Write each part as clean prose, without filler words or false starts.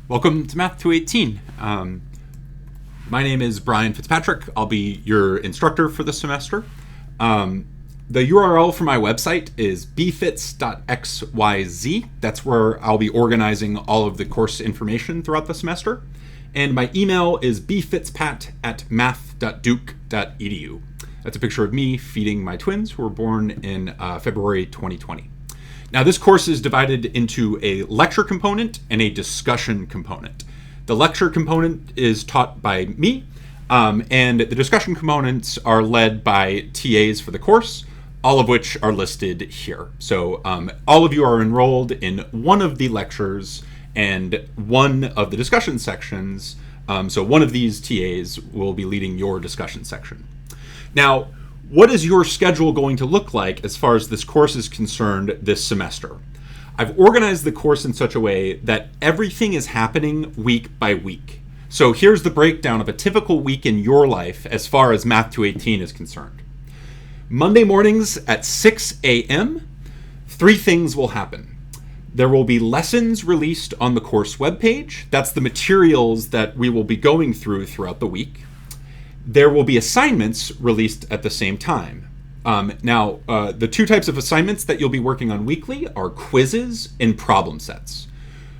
Welcome to Math 218. My name is Brian Fitzpatrick. I'll be your instructor for the semester. The URL for my website is bfits.xyz. That's where I'll be organizing all of the course information throughout the semester. And my email is bfitspat@math.duke.edu. That's a picture of me feeding my twins who were born in February 2020. Now, this course is divided into a lecture component and a discussion component. The lecture component is taught by me, and the discussion components are led by TAs for the course, all of which are listed here. So all of you are enrolled in one of the lectures and one of the discussion sections. So one of these TAs will be leading your discussion section. Now, what is your schedule going to look like as far as this course is concerned this semester? I've organized the course in such a way that everything is happening week by week. So here's the breakdown of a typical week in your life as far as Math 218 is concerned. Monday mornings at 6 a.m., three things will happen. There will be lessons released on the course webpage. That's the materials that we will be going through throughout the week. There will be assignments released at the same time. The two types of assignments that you'll be working on weekly are quizzes and problem sets.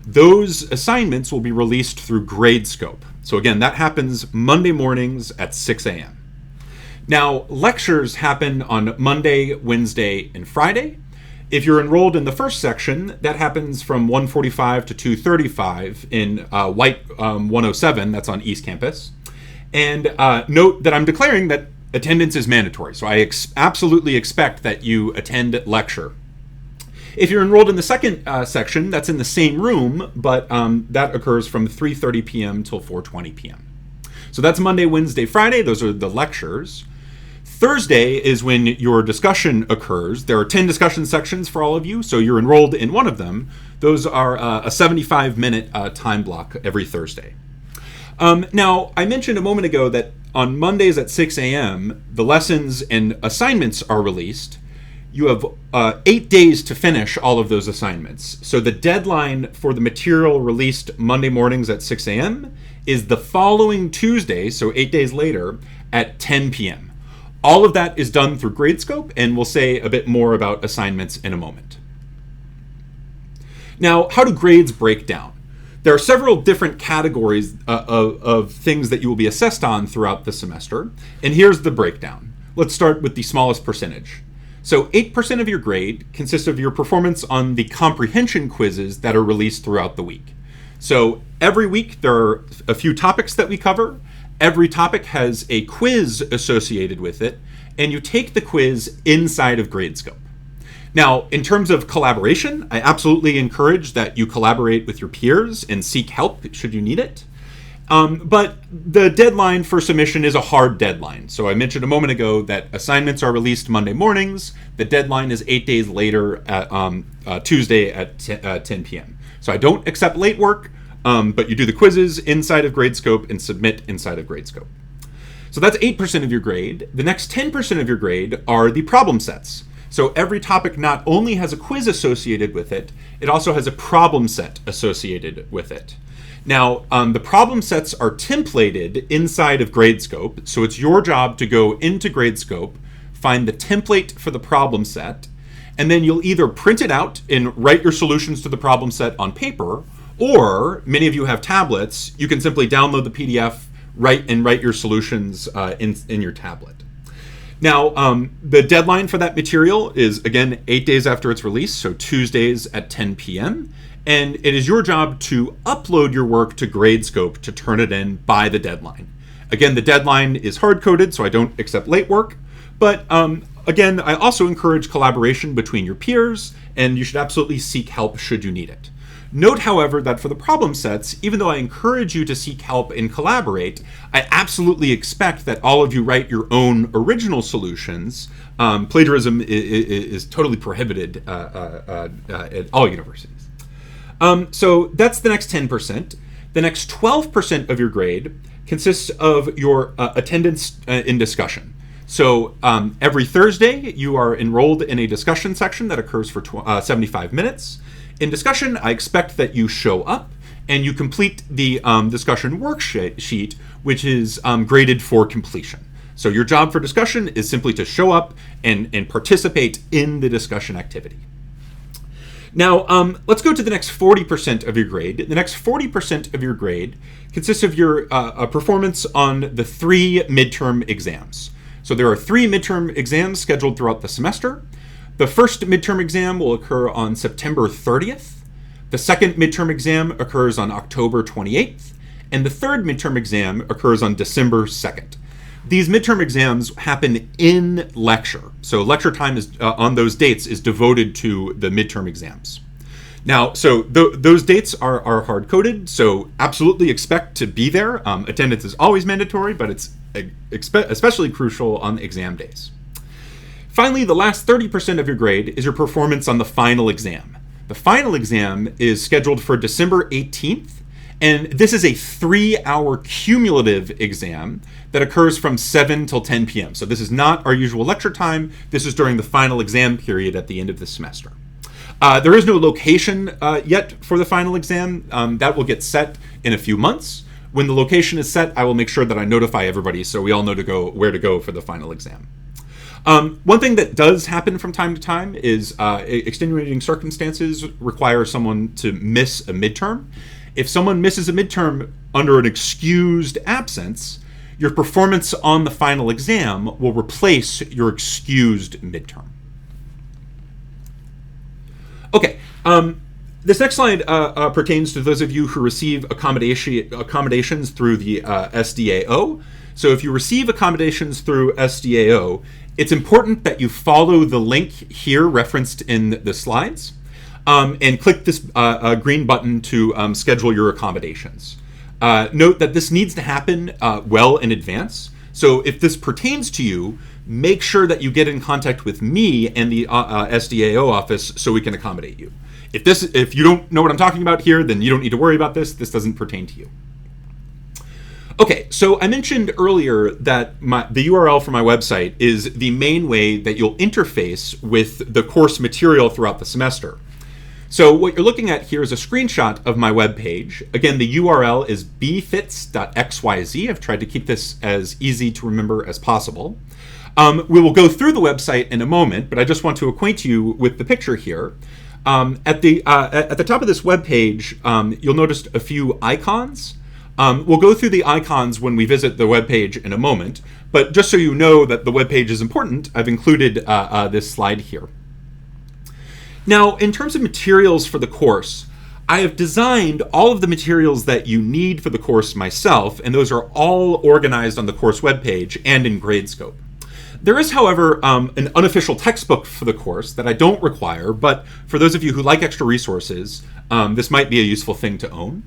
Those assignments will be released through Gradescope. So again, that happens Monday mornings at 6 a.m. Now, lectures happen on Monday, Wednesday, and Friday. If you're enrolled in the first section, that happens from 1:45 to 2:35 in White 107, that's on East Campus. And note that I'm declaring that attendance is mandatory, so I absolutely expect that you attend lecture. If you're enrolled in the second section, that's in the same room, but that occurs from 3:30 p.m. till 4:20 p.m. So that's Monday, Wednesday, Friday. Those are the lectures. Thursday is when your discussion occurs. There are 10 discussion sections for all of you, so you're enrolled in one of them. Those are a 75-minute time block every Thursday. Now, I mentioned a moment ago that on Mondays at 6 a.m., the lessons and assignments are released. You have 8 days to finish all of those assignments. So the deadline for the material released Monday mornings at 6 a.m. is the following Tuesday, so 8 days later, at 10 p.m. All of that is done through Gradescope, and we'll say a bit more about assignments in a moment. Now, how do grades break down? There are several different categories of things that you will be assessed on throughout the semester, and here's the breakdown. Let's start with the smallest percentage. So 8% of your grade consists of your performance on the comprehension quizzes that are released throughout the week. So every week there are a few topics that we cover. Every topic has a quiz associated with it, and you take the quiz inside of Gradescope. Now, in terms of collaboration, I absolutely encourage that you collaborate with your peers and seek help should you need it. But the deadline for submission is a hard deadline. So I mentioned a moment ago that assignments are released Monday mornings. The deadline is 8 days later at Tuesday at 10 p.m. So I don't accept late work, but you do the quizzes inside of Gradescope and submit inside of Gradescope. So that's 8% of your grade. The next 10% of your grade are the problem sets. So every topic not only has a quiz associated with it, it also has a problem set associated with it. Now, the problem sets are templated inside of Gradescope, so it's your job to go into Gradescope, find the template for the problem set, and then you'll either print it out and write your solutions to the problem set on paper, or many of you have tablets, you can simply download the PDF, write your solutions in your tablet. Now, the deadline for that material is, again, 8 days after it's released, so Tuesdays at 10 p.m., and it is your job to upload your work to Gradescope to turn it in by the deadline. Again, the deadline is hard-coded, so I don't accept late work, but again, I also encourage collaboration between your peers, and you should absolutely seek help should you need it. Note, however, that for the problem sets, even though I encourage you to seek help and collaborate, I absolutely expect that all of you write your own original solutions. Plagiarism is totally prohibited at all universities. So that's the next 10%. The next 12% of your grade consists of your attendance in discussion. So every Thursday, you are enrolled in a discussion section that occurs for 75 minutes. In discussion, I expect that you show up and you complete the discussion worksheet, which is graded for completion. So your job for discussion is simply to show up and participate in the discussion activity. Now, let's go to the next 40% of your grade. The next 40% of your grade consists of your performance on the 3 midterm exams. So there are 3 midterm exams scheduled throughout the semester. The first midterm exam will occur on September 30th. The second midterm exam occurs on October 28th. And the third midterm exam occurs on December 2nd. These midterm exams happen in lecture. So lecture time is on those dates is devoted to the midterm exams. Now, so those dates are hard-coded, so absolutely expect to be there. Attendance is always mandatory, but it's especially crucial on exam days. Finally, the last 30% of your grade is your performance on the final exam. The final exam is scheduled for December 18th, and this is a 3-hour cumulative exam that occurs from 7 till 10 p.m. So this is not our usual lecture time. This is during the final exam period at the end of the semester. There is no location yet for the final exam. That will get set in a few months. When the location is set, I will make sure that I notify everybody so we all know where to go for the final exam. One thing that does happen from time to time is extenuating circumstances require someone to miss a midterm. If someone misses a midterm under an excused absence, your performance on the final exam will replace your excused midterm. Okay, this next slide pertains to those of you who receive accommodations through the SDAO. So if you receive accommodations through SDAO, it's important that you follow the link here referenced in the slides. And click this green button to schedule your accommodations. Note that this needs to happen well in advance. So if this pertains to you, make sure that you get in contact with me and the SDAO office so we can accommodate you. If you don't know what I'm talking about here, then you don't need to worry about this. This doesn't pertain to you. Okay, so I mentioned earlier that the URL for my website is the main way that you'll interface with the course material throughout the semester. So what you're looking at here is a screenshot of my webpage. Again, the URL is bfits.xyz. I've tried to keep this as easy to remember as possible. We will go through the website in a moment, but I just want to acquaint you with the picture here. At the top of this webpage, you'll notice a few icons. We'll go through the icons when we visit the webpage in a moment, but just so you know that the webpage is important, I've included this slide here. Now, in terms of materials for the course, I have designed all of the materials that you need for the course myself, and those are all organized on the course webpage and in Gradescope. There is, however, an unofficial textbook for the course that I don't require, but for those of you who like extra resources, this might be a useful thing to own.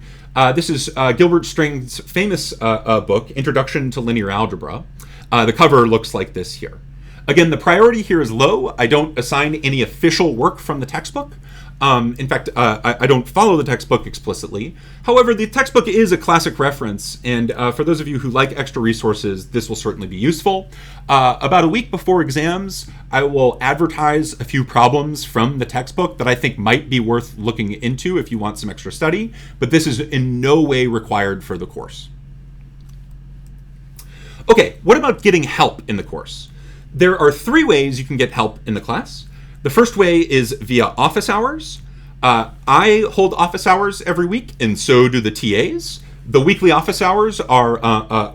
This is Gilbert String's famous book, Introduction to Linear Algebra. The cover looks like this here. Again, the priority here is low. I don't assign any official work from the textbook. In fact, I don't follow the textbook explicitly. However, the textbook is a classic reference, and for those of you who like extra resources, this will certainly be useful. About a week before exams, I will advertise a few problems from the textbook that I think might be worth looking into if you want some extra study, but this is in no way required for the course. Okay, what about getting help in the course? There are 3 ways you can get help in the class. The first way is via office hours. I hold office hours every week, and so do the TAs. The weekly office hours are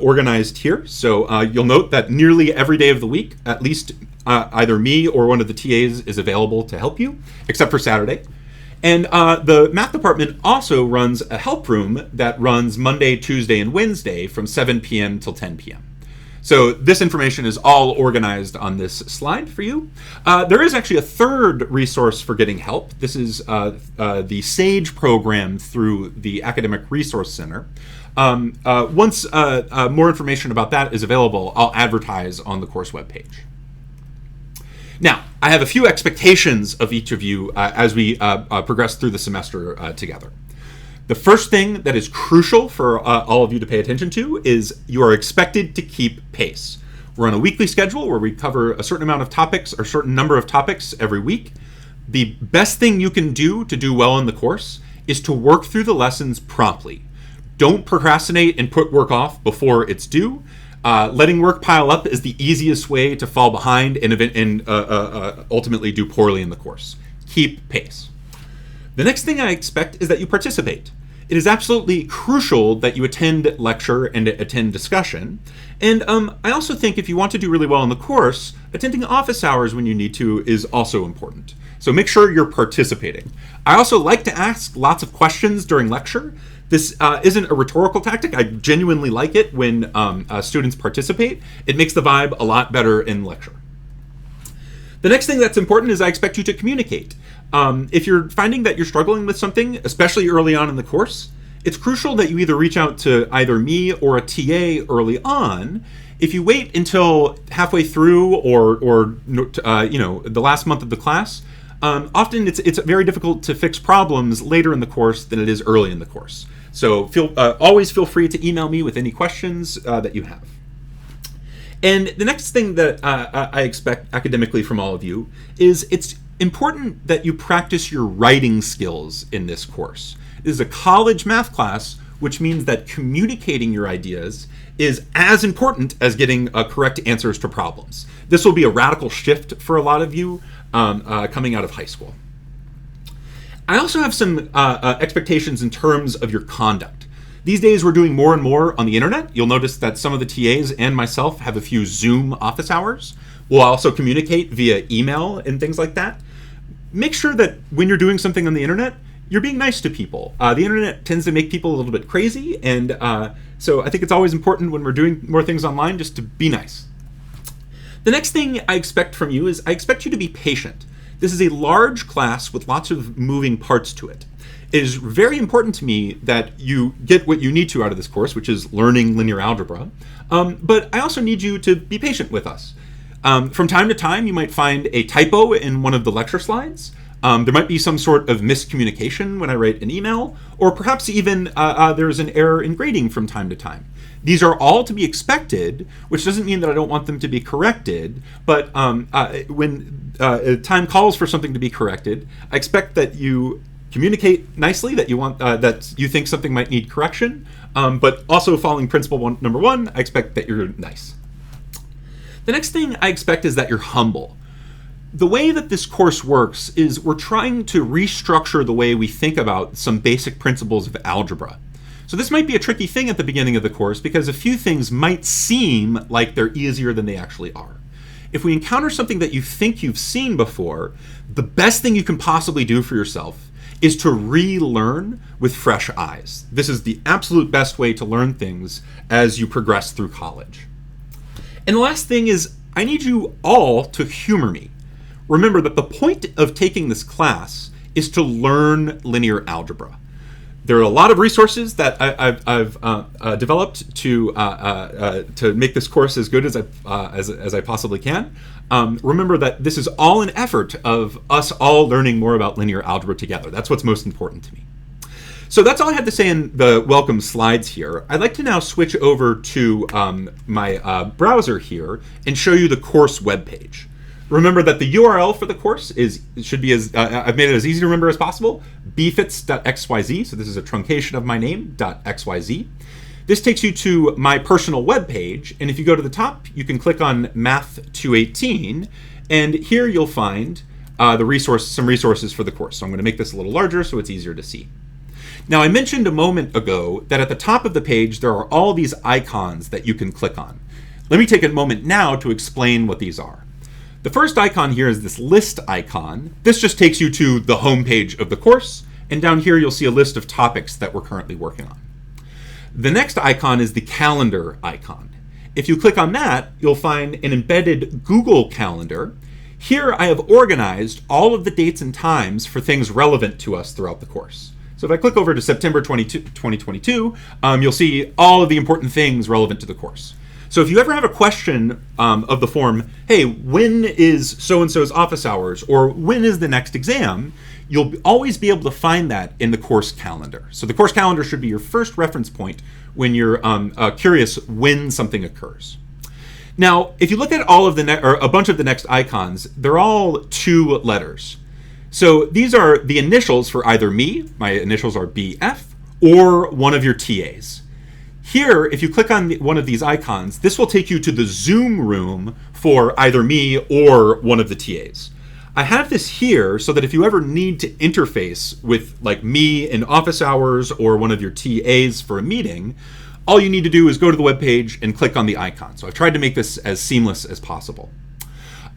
organized here, so you'll note that nearly every day of the week, at least either me or one of the TAs is available to help you, except for Saturday. And the math department also runs a help room that runs Monday, Tuesday, and Wednesday from 7 p.m. till 10 p.m. So this information is all organized on this slide for you. There is actually a third resource for getting help. This is the SAGE program through the Academic Resource Center. Once more information about that is available, I'll advertise on the course webpage. Now, I have a few expectations of each of you as we progress through the semester together. The first thing that is crucial for all of you to pay attention to is you are expected to keep pace. We're on a weekly schedule where we cover a certain amount of topics or a certain number of topics every week. The best thing you can do to do well in the course is to work through the lessons promptly. Don't procrastinate and put work off before it's due. Letting work pile up is the easiest way to fall behind and ultimately do poorly in the course. Keep pace. The next thing I expect is that you participate. It is absolutely crucial that you attend lecture and attend discussion. And I also think if you want to do really well in the course, attending office hours when you need to is also important. So make sure you're participating. I also like to ask lots of questions during lecture. This isn't a rhetorical tactic. I genuinely like it when students participate. It makes the vibe a lot better in lecture. The next thing that's important is I expect you to communicate. If you're finding that you're struggling with something, especially early on in the course, it's crucial that you either reach out to either me or a TA early on. If you wait until halfway through or the last month of the class, often it's very difficult to fix problems later in the course than it is early in the course. So always feel free to email me with any questions that you have. And the next thing that I expect academically from all of you is it's important that you practice your writing skills in this course. This is a college math class, which means that communicating your ideas is as important as getting correct answers to problems. This will be a radical shift for a lot of you coming out of high school. I also have some expectations in terms of your conduct. These days we're doing more and more on the internet. You'll notice that some of the TAs and myself have a few Zoom office hours. We'll also communicate via email and things like that. Make sure that when you're doing something on the internet, you're being nice to people. The internet tends to make people a little bit crazy, and so I think it's always important when we're doing more things online just to be nice. The next thing I expect from you is I expect you to be patient. This is a large class with lots of moving parts to it. It is very important to me that you get what you need to out of this course, which is learning linear algebra, but I also need you to be patient with us. From time to time, you might find a typo in one of the lecture slides. There might be some sort of miscommunication when I write an email, or perhaps even there's an error in grading from time to time. These are all to be expected, which doesn't mean that I don't want them to be corrected, but when time calls for something to be corrected, I expect that you communicate nicely that you want that you think something might need correction, but also following principle number one, I expect that you're nice. The next thing I expect is that you're humble. The way that this course works is we're trying to restructure the way we think about some basic principles of algebra. So this might be a tricky thing at the beginning of the course because a few things might seem like they're easier than they actually are. If we encounter something that you think you've seen before, the best thing you can possibly do for yourself is to relearn with fresh eyes. This is the absolute best way to learn things as you progress through college. And the last thing is I need you all to humor me. Remember that the point of taking this class is to learn linear algebra. There are a lot of resources that I've developed to make this course as good as I possibly can. Remember that this is all an effort of us all learning more about linear algebra together. That's what's most important to me. So that's all I had to say in the welcome slides here. I'd like to now switch over to my browser here and show you the course webpage. Remember that the URL for the course should be as I've made it as easy to remember as possible, bfits.xyz. So this is a truncation of my name, .xyz. This takes you to my personal web page, and if you go to the top, you can click on Math 218, and here you'll find some resources for the course. So I'm going to make this a little larger so it's easier to see. Now, I mentioned a moment ago that at the top of the page there are all these icons that you can click on. Let me take a moment now to explain what these are. The first icon here is this list icon. This just takes you to the home page of the course, and down here you'll see a list of topics that we're currently working on. The next icon is the calendar icon. If you click on that, you'll find an embedded Google Calendar. Here I have organized all of the dates and times for things relevant to us throughout the course. So if I click over to September 2022, you'll see all of the important things relevant to the course. So if you ever have a question of the form, hey, when is so-and-so's office hours, or when is the next exam, you'll always be able to find that in the course calendar. So the course calendar should be your first reference point when you're curious when something occurs. Now, if you look at all of or a bunch of the next icons, they're all 2 letters. So these are the initials for either me, my initials are BF, or one of your TAs. Here, if you click on one of these icons, this will take you to the Zoom room for either me or one of the TAs. I have this here so that if you ever need to interface with like me in office hours or one of your TAs for a meeting, all you need to do is go to the web page and click on the icon. So I've tried to make this as seamless as possible.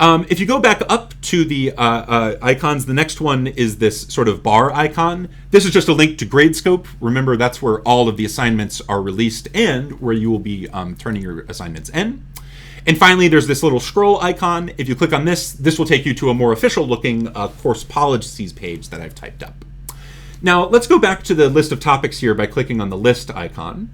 If you go back up to the icons, the next one is this sort of bar icon. This is just a link to Gradescope. Remember, that's where all of the assignments are released and where you will be turning your assignments in. And finally, there's this little scroll icon. If you click on this, this will take you to a more official looking course policies page that I've typed up. Now, let's go back to the list of topics here by clicking on the list icon.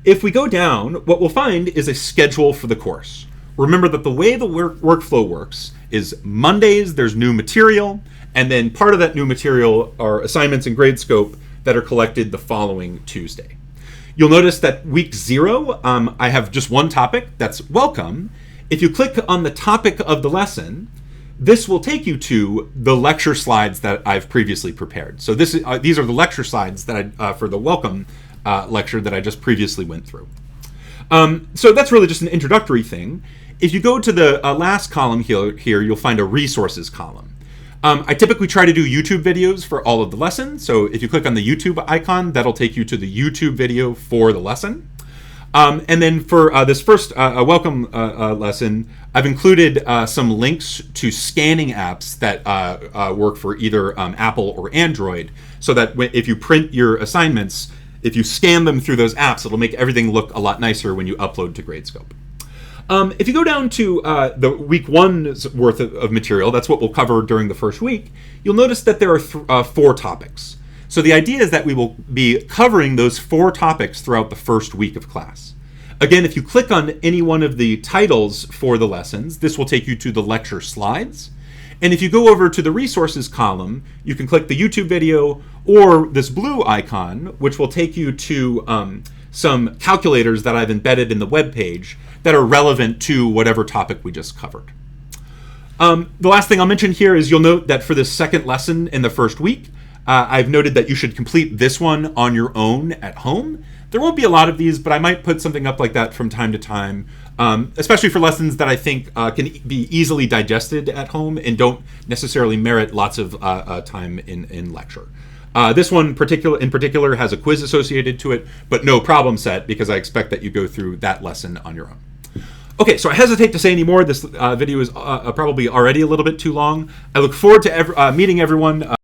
If we go down, what we'll find is a schedule for the course. Remember that the way the workflow works is Mondays, there's new material, and then part of that new material are assignments in Gradescope that are collected the following Tuesday. You'll notice that week 0, I have just one topic, that's welcome. If you click on the topic of the lesson, this will take you to the lecture slides that I've previously prepared. So these are the lecture slides that for the welcome lecture that I just previously went through. So that's really just an introductory thing. If you go to the last column here, you'll find a resources column. I typically try to do YouTube videos for all of the lessons. So if you click on the YouTube icon, that'll take you to the YouTube video for the lesson. And then for this first welcome lesson, I've included some links to scanning apps that work for either Apple or Android, so that if you print your assignments, if you scan them through those apps, it'll make everything look a lot nicer when you upload to Gradescope. If you go down to the week 1's worth of material, that's what we'll cover during the first week, you'll notice that there are 4 topics. So the idea is that we will be covering those 4 topics throughout the first week of class. Again, if you click on any one of the titles for the lessons, this will take you to the lecture slides. And if you go over to the resources column, you can click the YouTube video or this blue icon, which will take you to some calculators that I've embedded in the web page that are relevant to whatever topic we just covered. The last thing I'll mention here is you'll note that for this second lesson in the first week, I've noted that you should complete this one on your own at home. There won't be a lot of these, but I might put something up like that from time to time, especially for lessons that I think can be easily digested at home and don't necessarily merit lots of time in lecture. This one in particular has a quiz associated to it, but no problem set because I expect that you go through that lesson on your own. Okay, so I hesitate to say any more. This video is probably already a little bit too long. I look forward to meeting everyone